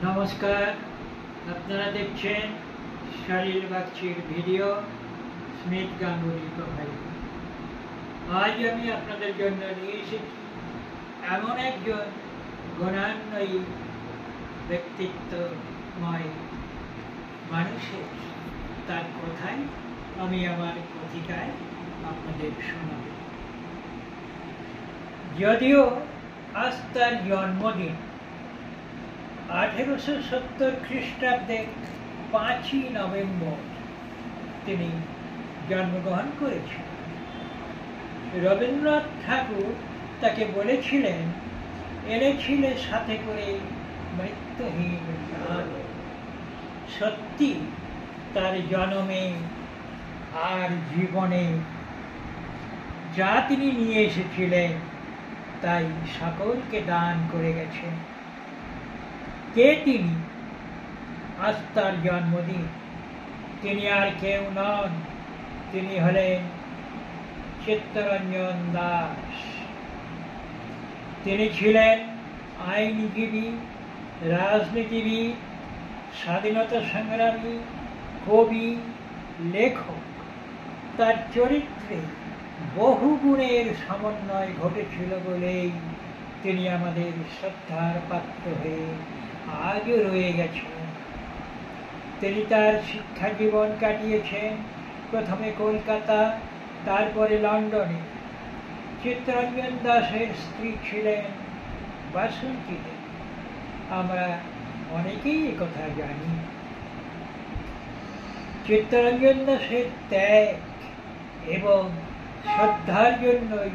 নমস্কার, আপনারা দেখছেন শালীল বাগচির ভিডিও স্মিথ গাঙ্গুলি প্রোফাইল। আজ আমি আপনাদের জন্য নিয়ে এসেছি এমন একজন গুণান্বয়ী ব্যক্তিত্বময় মানুষের তার কথাই আমি আমার কবিতায় আপনাদের শোনাব। যদিও আজ তার জন্মদিন 1870 খ্রিস্টাব্দে 5ই নভেম্বর তিনি জন্মগ্রহণ করেছিলেন। রবীন্দ্রনাথ ঠাকুর তাকে বলেছিলেন, এনেছিলে সাথে করে মৃত্যুহীন প্রাণ। সত্যি তার জন্মে আর জীবনে যা তিনি নিয়ে এসেছিলেন তাই সকলকে দান করে গেছেন। কে তিনি? আজ তার জন্মদিন। তিনি আর কেউ নন, তিনি হলেন চিত্তরঞ্জন দাস। তিনি ছিলেন আইনজীবী, রাজনীতিবিদ, স্বাধীনতা সংগ্রামী, কবি, লেখক। তার চরিত্রে বহু গুণের সমন্বয় ঘটেছিল বলেই তিনি আমাদের শ্রদ্ধার পাত্র হয়ে আজও রয়ে গেছেন। তিনি তার শিক্ষা জীবন কাটিয়েছেন প্রথমে কলকাতা, তারপরে লন্ডনে। চিত্তরঞ্জন দাসের স্ত্রী ছিলেন বাসন্তী দেবী। আমরা অনেকেই একথা জানি। চিত্তরঞ্জন দাসের ত্যাগ এবং শ্রদ্ধার জন্যই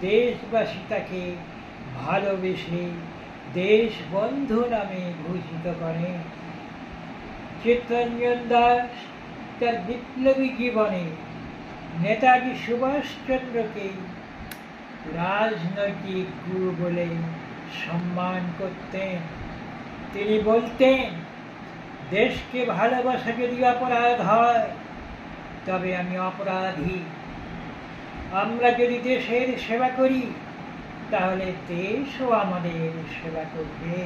দেশবাসী তাকে ভালোবেসে দেশবন্ধু নামে ভূষিত করেন। চিত্তরঞ্জন দাস তার বিপ্লবী জীবনে নেতাজি সুভাষচন্দ্রকে রাজনৈতিক গুরু বলে সম্মান করতেন। তিনি বলতেন, দেশকে ভালোবাসা যদি অপরাধ হয় তবে আমি অপরাধী। আমরা যদি দেশের সেবা করি তাহলে দেশও আমাদের সেবা করবে।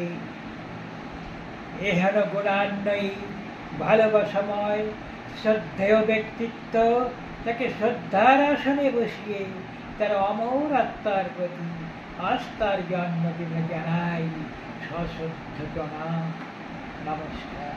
এ হল গুণান্বয়ী, ভালোবাসাময়, শ্রদ্ধেয় ব্যক্তিত্ব। তাকে শ্রদ্ধার আসনে বসিয়ে তার অমর আত্মার প্রতি আস্থার জন্মদিনে জানাই সশ্রদ্ধ প্রণাম। নমস্কার।